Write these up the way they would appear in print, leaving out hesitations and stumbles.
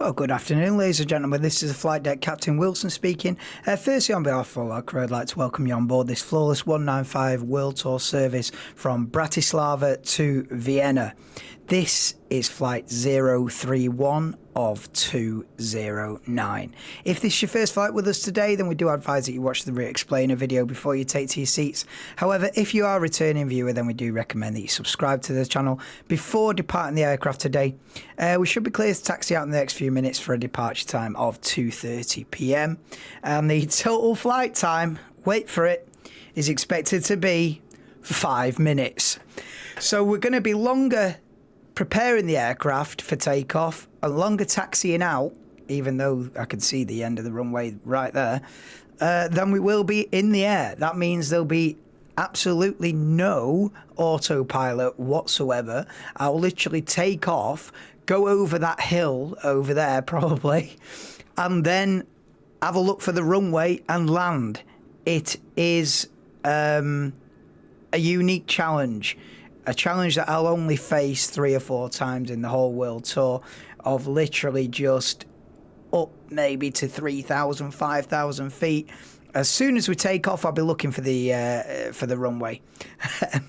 Well, good afternoon, ladies and gentlemen. This is the flight deck Captain Wilson speaking. Firstly, on behalf of all our crew, I'd like to welcome you on board this flawless 195 World Tour service from Bratislava to Vienna. This is flight 031 of 209. If this is your first flight with us today, then we do advise that you watch the re-explainer video before you take to your seats. However, if you are a returning viewer, then we do recommend that you subscribe to the channel before departing the aircraft today. We should be clear to taxi out in the next few minutes for a departure time of 2:30 p.m. And the total flight time, wait for it, is expected to be 5 minutes. So we're going to be longer preparing the aircraft for takeoff and longer taxiing out, even though I can see the end of the runway right there, than we will be in the air. That means there'll be absolutely no autopilot whatsoever. I'll literally take off, go over that hill over there probably, and then have a look for the runway and land. It is a unique challenge. A challenge that I'll only face 3 or 4 times in the whole world tour, of literally just up maybe to 3,000, 5,000 feet. As soon as we take off, I'll be looking for the runway.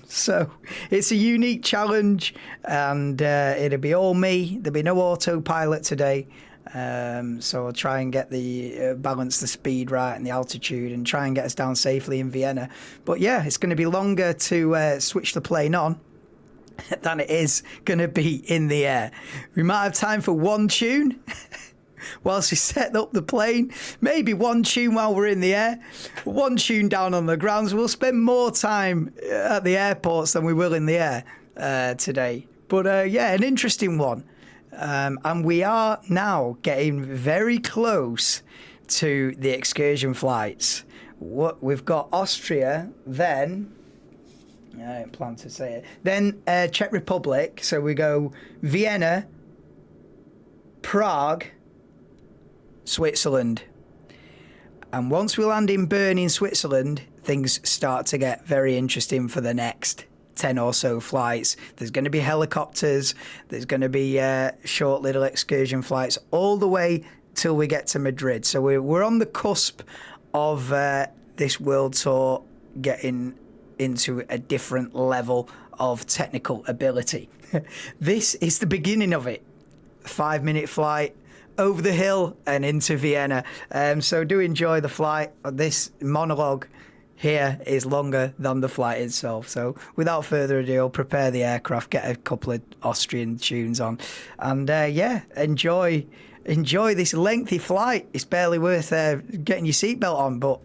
So it's a unique challenge, and it'll be all me. There'll be no autopilot today. So I'll try and get the balance the speed right and the altitude and try and get us down safely in Vienna. But yeah, it's going to be longer to switch the plane on than it is going to be in the air. We might have time for one tune whilst we set up the plane, maybe one tune while we're in the air, one tune down on the ground. So we'll spend more time at the airports than we will in the air today. But yeah, an interesting one. And we are now getting very close to the excursion flights. We've got Austria, then I didn't plan to say it. Then Czech Republic. So we go Vienna, Prague, Switzerland. And once we land in Bern in Switzerland, things start to get very interesting for the next 10 or so flights. There's going to be helicopters. There's going to be short little excursion flights all the way till we get to Madrid. So we're on the cusp of this world tour getting into a different level of technical ability. This is the beginning of it. 5-minute flight over the hill and into Vienna. So do enjoy the flight. This monologue here is longer than the flight itself. So without further ado, I'll prepare the aircraft, get a couple of Austrian tunes on, and yeah, enjoy this lengthy flight. It's barely worth getting your seatbelt on, but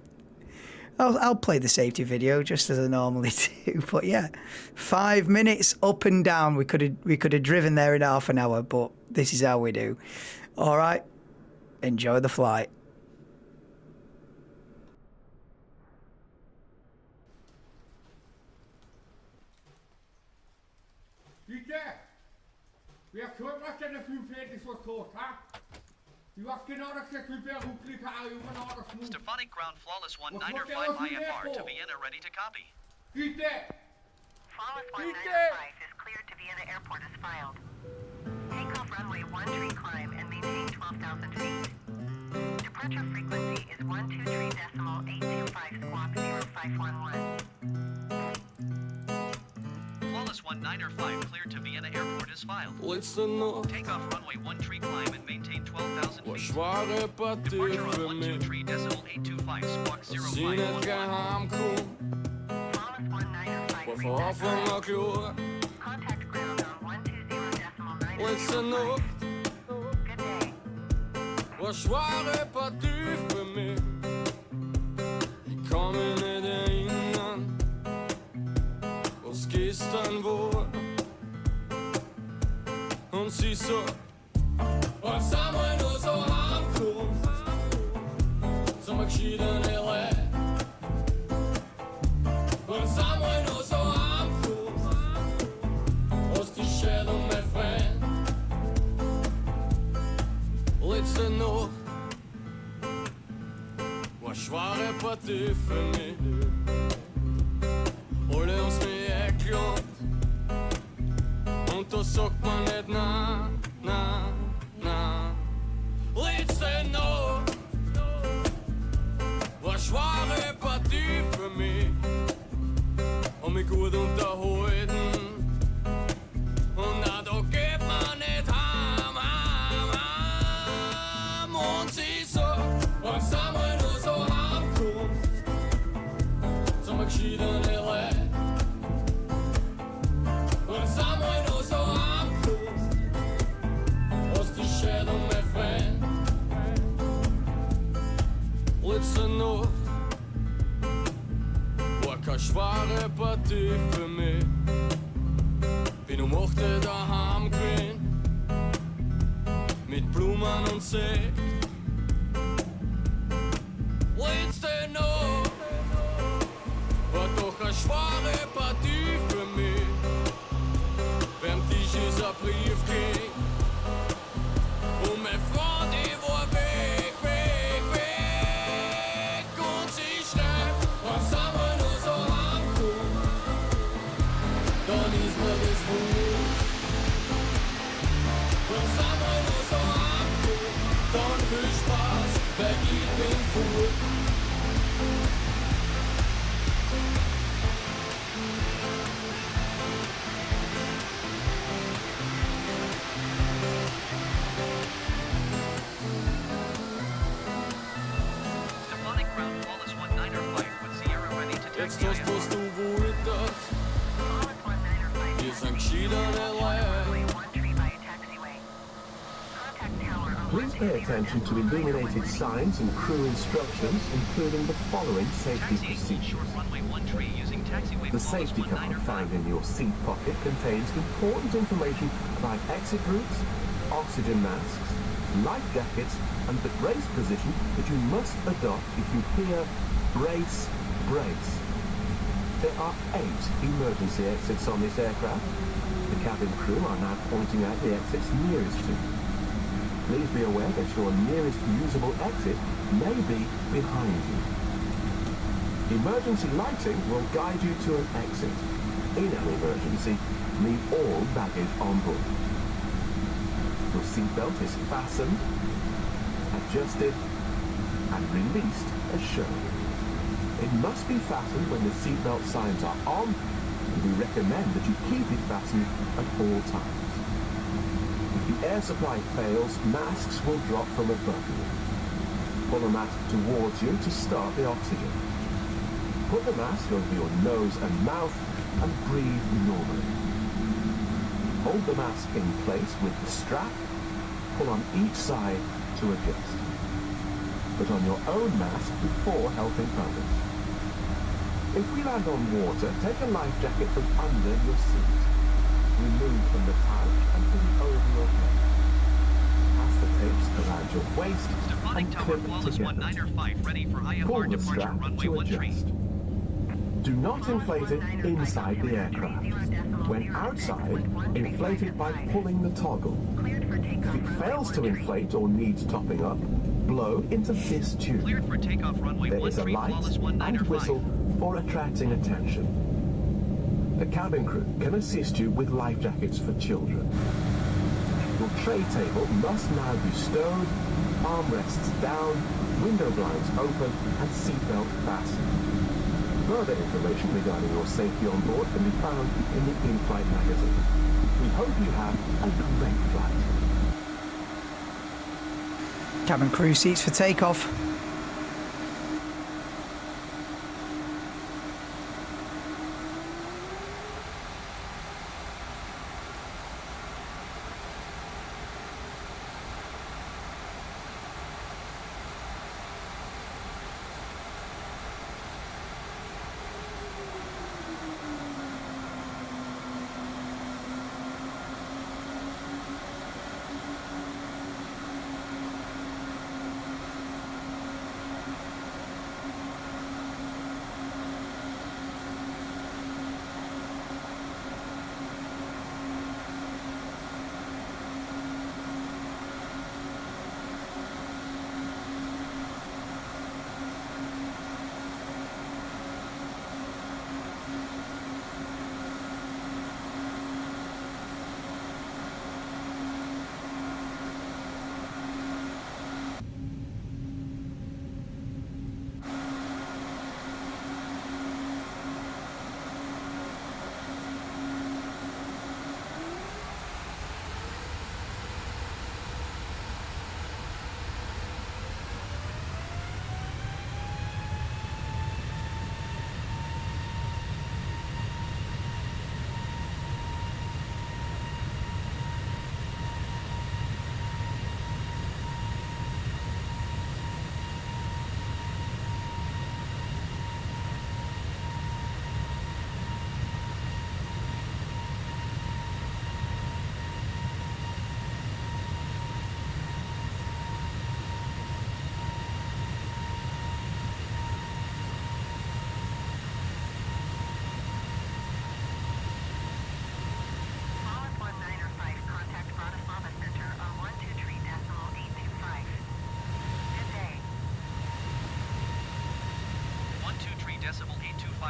I'll play the safety video just as I normally do. But yeah, 5 minutes up and down. We could have driven there in half an hour, but this is how we do. All right, enjoy the flight. Vi har kørt os den flyflæt, så stort, ha? Du har genau das jetzt mit der Rubrika Stefanik ground flawless 195 IFR to Vienna ready to copy. Bitte! Flawless 195 is cleared to Vienna Airport as filed. Takeoff runway 13 climb and maintain 12,000 feet. Departure frequency is 123.825 squawk 0511. Flawless 195 cleared to Vienna Airport is filed. Takeoff runway 13 climb and maintain 12,000 feet. Departure on 123.825 squawk 0511. Flawless 195 contact ground on 120.9. Good day. Hvor svaret på du for mig? Kom ind der innan och skistan vår. Hon siger så, og sammen nu så hamkom, som ak skiderne lad. Og sammen nu så hamkom, og stiger du med fred. Listen nu, hvor svaret på du for mig? Och det hos mig är klart. Och då såg man ett na. denn noch? Was schwere Partie für mich, und mich gut unterhalten. Und na, da geht man nicht heim, heim, heim. Und sie so, wenn's einmal nur so heimkommst, sind wir geschiedene Leute. Wenn's einmal nur so heimkommst, hast du Schädel, mein Freund. Letzte Nacht war keine schwere Partie für mich. Bin um 8 Uhr daheim gewesen, mit Blumen und Sekt. Letzte Nacht war doch eine schwere Partie für mich. Beim Tisch ist ein Brief ging, und meine Frau, die war weg, weg, weg. Und sie schreibt, was haben wir nur so heimkommt, dann ist mir das wurscht. Was haben wir nur so heimkommt, dann viel Spaß, weil ich bin fort. Stefanik ground flawless 195 with Sierra ready to Jetzt taxi hast IFR. was du wolltest, wir sind geschiedene Leute. Please pay attention to illuminated signs and crew instructions, including the following safety Taxi procedures. short runway 13 using taxiway The flawless safety card 195. found in your seat pocket contains important information about exit routes, oxygen masks, life jackets, and the brace position that you must adopt if you hear brace, brace. There are 8 emergency exits on this aircraft. The cabin crew are now pointing out the exits nearest to you. Please be aware that your nearest usable exit may be behind you. Emergency lighting will guide you to an exit. In an emergency, leave all baggage on board. Your seatbelt is fastened, adjusted, and released as shown. It must be fastened when the seatbelt signs are on, and we recommend that you keep it fastened at all times. If the air supply fails, masks will drop from above you. Pull a mask towards you to start the oxygen. Put the mask over your nose and mouth and breathe normally. Hold the mask in place with the strap. Pull on each side to adjust. Put on your own mask before helping others. If we land on water, take a life jacket from under your seat. Remove from the pouch and put it over your head. Pass the tapes around your waist Stefanik and tower clip flawless together. 195 ready for Pull IFR the departure strap runway to 13. adjust. Do not inflate it inside the aircraft. When outside, inflate it by pulling the toggle. If it fails to inflate or needs topping up, blow into this tube. Cleared for takeoff runway There is a 13 light flawless and 195. whistle for attracting attention. The cabin crew can assist you with life jackets for children. Your tray table must now be stowed, armrests down, window blinds open, and seatbelt fastened. Further information regarding your safety on board can be found in the in-flight magazine. We hope you have a great flight. Cabin crew seats for takeoff.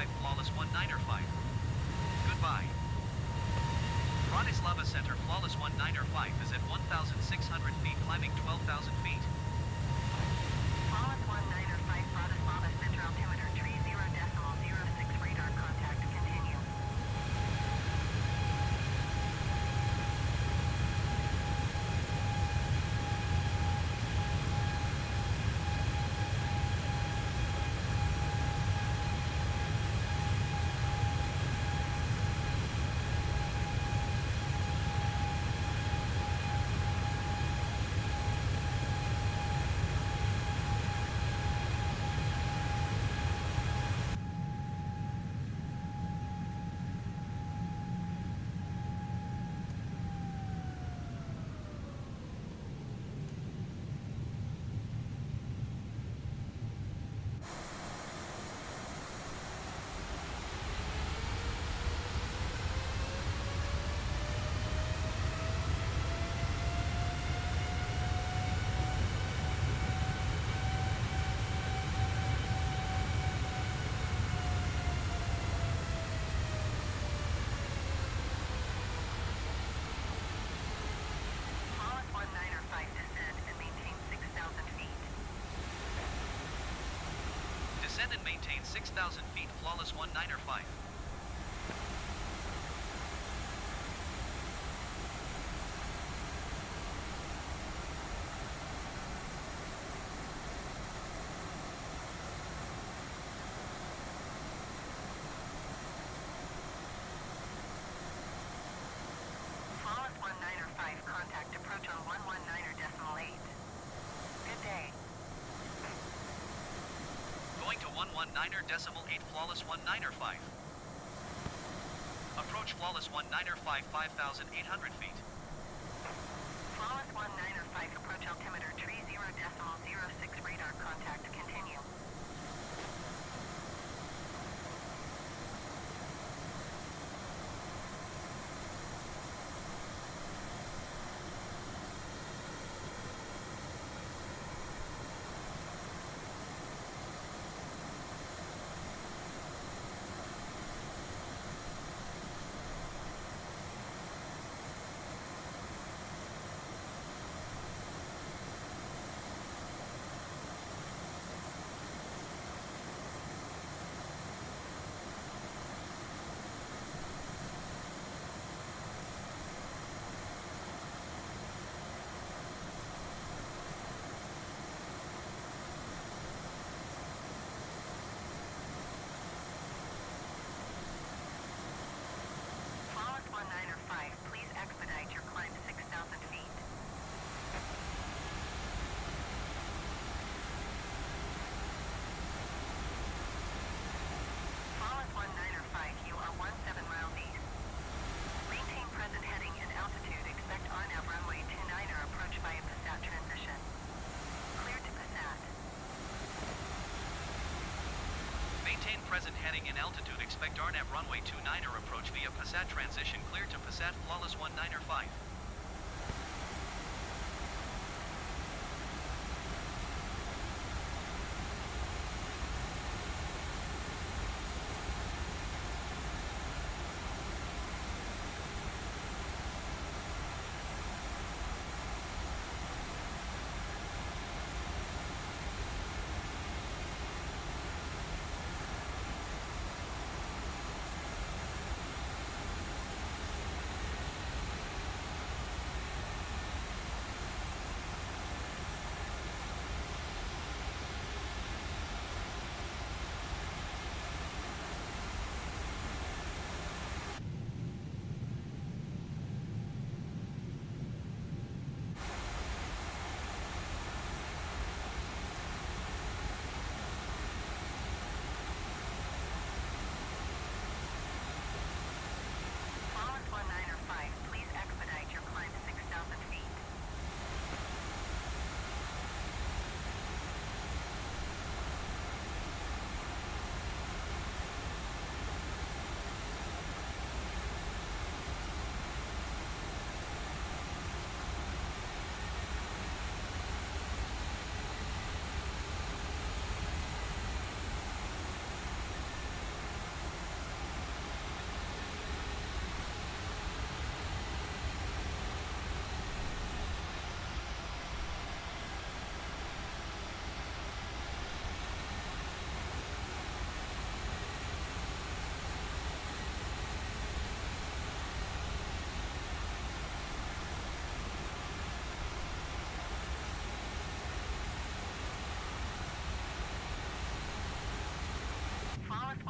5 flawless 195. Goodbye. Bratislava Center flawless 195 is at 1,600 feet, climbing 12,000 feet. Flawless 195, Bratislava Center, altimeter 30.06 radar contact, continue. Descend and maintain 6,000 feet, flawless 195. Flawless 195, contact approach on 119.8. Good day. Going to 119.8 flawless 195. Approach flawless 195 5,800 feet. Flawless 195, approach altimeter 30.06 radar contact, continue. Flawless 195, please expedite your climb to 6,000 feet. Flawless 195, you are 17 miles east. Maintain present heading and altitude. Expect RNAV runway 29er approach via Passat transition. Clear to Passat. Maintain present heading and altitude. Expect RNAV runway 29er approach via Passat transition. Clear to Passat flawless 195.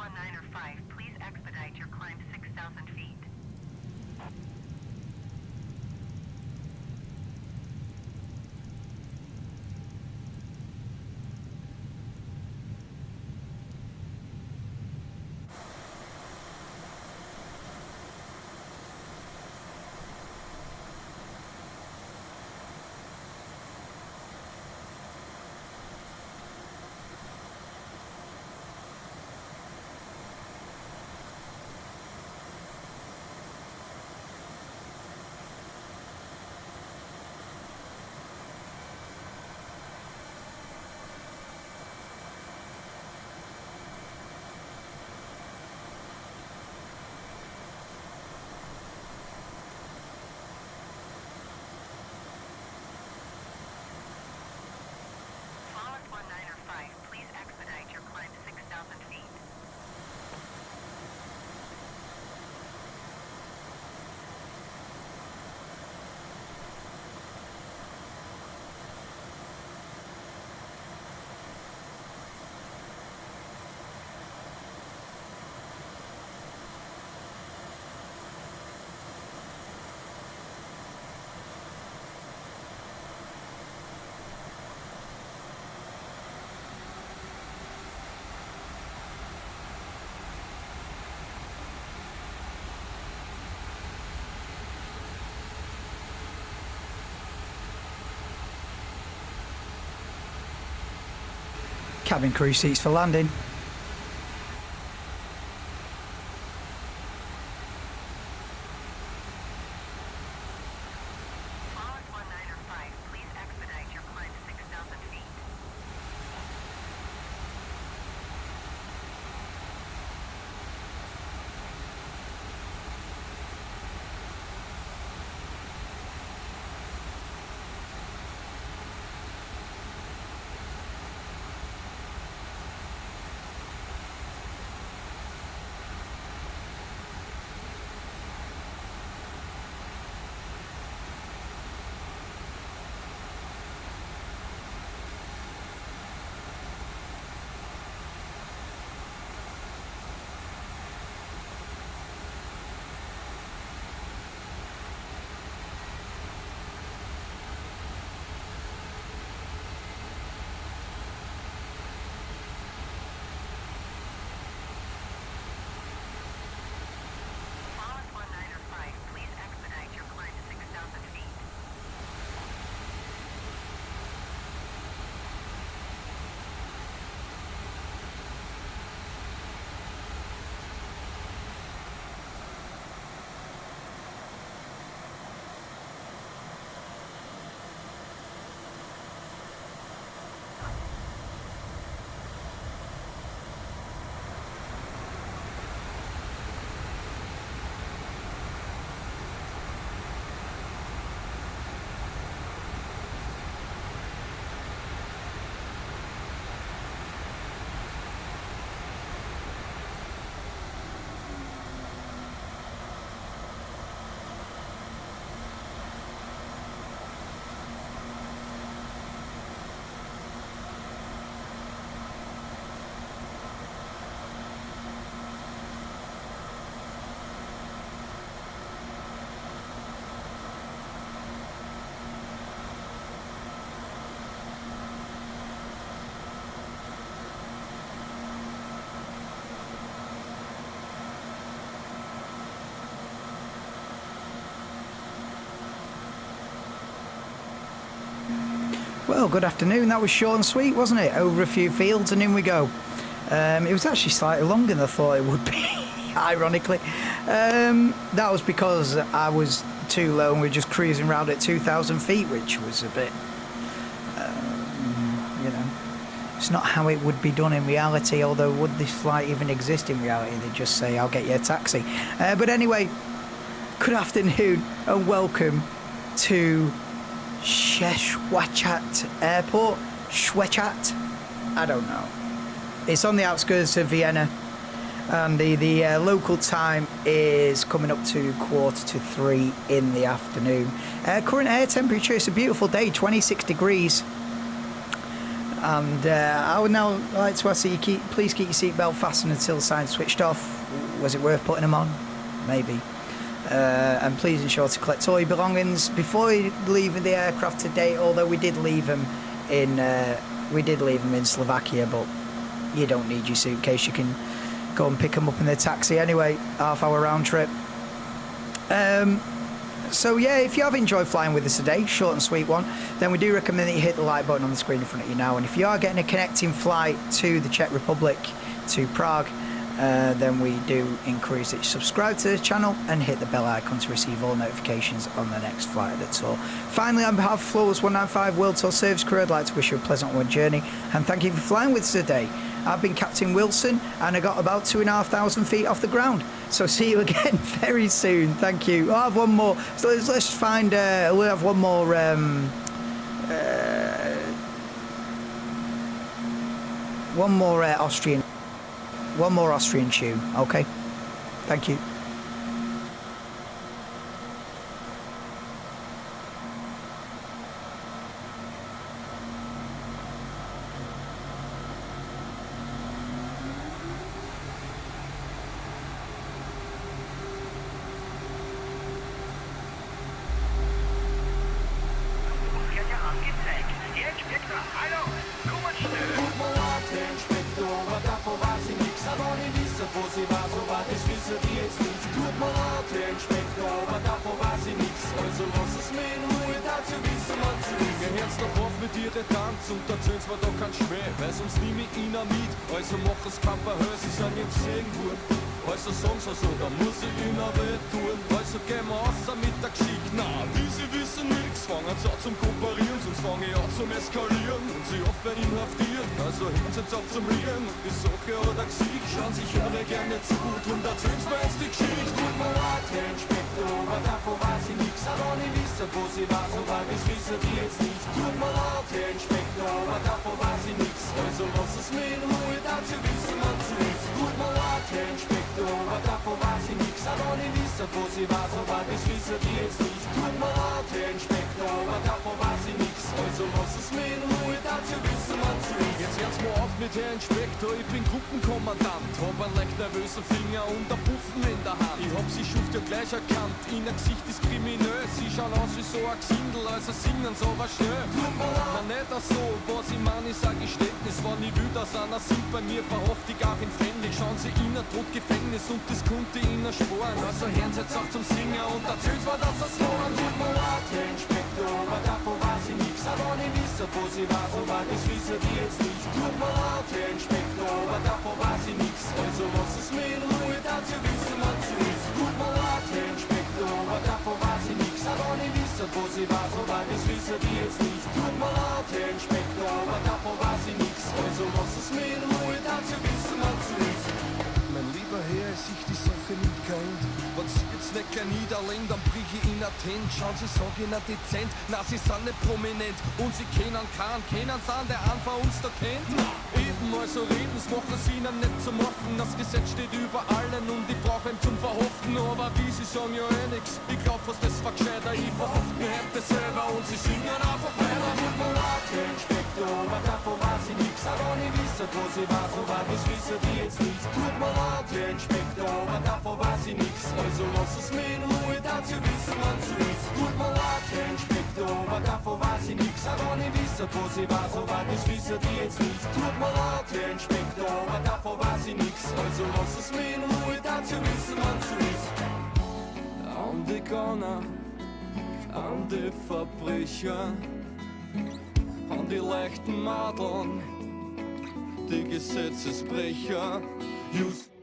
19 or 5, please expedite your climb 6,000 feet. Cabin crew seats for landing. Flawless 19 or 5, please expedite your climb 6,000 feet. Well, good afternoon. That was short and sweet, wasn't it? Over a few fields and in we go. It was actually slightly longer than I thought it would be, ironically. That was because I was too low and we were just cruising around at 2,000 feet, which was a bit, you know, it's not how it would be done in reality, although would this flight even exist in reality? They'd just say, I'll get you a taxi. But anyway, good afternoon and welcome to Szwechat Airport. Szwechat? I don't know. It's on the outskirts of Vienna, and the local time is coming up to 2:45 in the afternoon. Current air temperature, it's a beautiful day, 26 degrees. And I would now like to ask you, please keep your seatbelt fastened until the sign switched off. Was it worth putting them on? Maybe. And please ensure to collect all your belongings before you leave the aircraft today. Although we did leave them in Slovakia, but you don't need your suitcase. You can go and pick them up in the taxi anyway. Half-hour round trip. So yeah, if you have enjoyed flying with us today, short and sweet one, then we do recommend that you hit the like button on the screen in front of you now. And if you are getting a connecting flight to the Czech Republic, to Prague, then we do encourage that you subscribe to the channel and hit the bell icon to receive all notifications on the next flight of the tour. Finally, on behalf of Flawless 195 World Tour Service crew, I'd like to wish you a pleasant one journey and thank you for flying with us today. I've been Captain Wilson and I got about 2,500 feet off the ground. So see you again very soon. Thank you. I'll have one more. So let's find. We'll have one more. One more Austrian tune. Okay. Thank you. Und da zählt's mir doch kein Schmäh, weil's uns nie mit Dynamit, also mach es kein Verhör, sie sind jetzt gesehen worden. Also sagen's so, da muss ich ihnen weh tun. Also gehen wir raus mit der Geschichte, na, wie sie wissen nix, fangen sie an zum Kooperieren, sonst fange ich an zum Eskalieren. Und sie oft werden inhaftiert, also hören sie jetzt auf zum Rieren. Und die Sache hat ein Gesicht, schauen sich alle gerne zu gut, und erzähl's mir jetzt die Geschichte. Tut mir leid, Herr Inspektor, aber davon weiß ich nix, aber nicht wissen, wo sie war, so weit das wissen die jetzt nicht. Tut mir leid, Herr Inspektor, aber davon weiß ich nix, also lass es mir in Ruhe, dazu wissen wir zu nichts. Tut mir leid, Herr Inspektor, aber davon weiß ich nix, aber nicht wissen, wo sie war, so weit das wissen die jetzt nicht. Tut mir leid, Herr Inspektor, aber davon weiß ich nix, also lass es mir in Ruhe, dazu wissen wir zu nichts. Jetzt hört's mal auf mit Herr Inspektor, ich bin Gruppenkommandant, hab einen leicht nervösen Finger und ein Puffen in der Hand. Ich hab sie Schuft ja gleich erkannt, in ihr Gesicht ist kriminell, sie schauen aus wie so ein Gesindel, also singen so was schnell. Na nicht so, was ich mein, ist ein Geständnis, wenn ich will, dass einer sind bei mir, verhofft ich auch in Fähnlich. Schauen sie in ein Todgefängnis und das konnte ihnen sparen. Also hören sie jetzt auf zum Singen und erzählt's mir, dass das war. Tut mir leid, Herr Inspektor, aber davon weiß ich nix, aber nicht wissen, wo sie war, so weit das wissen die jetzt nicht. Tut mir leid, Herr Inspektor, aber davon weiß ich nix, also lass es mir in Ruhe, dazu wissen wir zu nichts. Tut mir leid, Herr Inspektor, aber davon weiß ich nix, aber nicht wissen, wo sie war, so weit das wissen die jetzt nicht. Tut mir leid, Herr Inspektor, aber davon weiß ich nix, also lass es mir in Ruhe, dazu wissen wir zu nichts. Mein lieber Herr, es sich die Sache nicht kennt, wenn Sie jetzt nicht gleich niederlegen, dann brich ich in Attent. Schauen Sie, sag Ihnen dezent, na Sie sind nicht prominent und Sie kennen keinen, kennen Sie an, der einen von uns da kennt. Eben, also reden, das machen Sie Ihnen nicht zum Hoffen, das Gesetz steht über allen und ich brauch ihn zum Verhaften, aber wie Sie sagen ja eh nix, ich glaub fast das war gescheiter, ich verhaften hätte selber und Sie singen einfach weiter. Tut mir leid, Herr Inspektor, aber davon weiß ich nix, aber nicht wissen, wo Sie war, so weit das wissen die jetzt nicht. Tut mir leid, Herr Inspektor, aber davon weiß ich nix, also lass es mir in Ruhe, dazu wissen wir zu nichts. Tut mir leid, Herr Inspektor, aber davon weiß ich nix, aber nicht wissen, wo Sie war, so weit das wissen die jetzt nicht. Tut mir leid, Herr Inspektor, aber davon weiß ich nix, also lass es mir in Ruhe, dazu wissen wir zu nichts. An die Gauner, an die Verbrecher, an die leichten Madeln, die Gesetzesbrecher. Just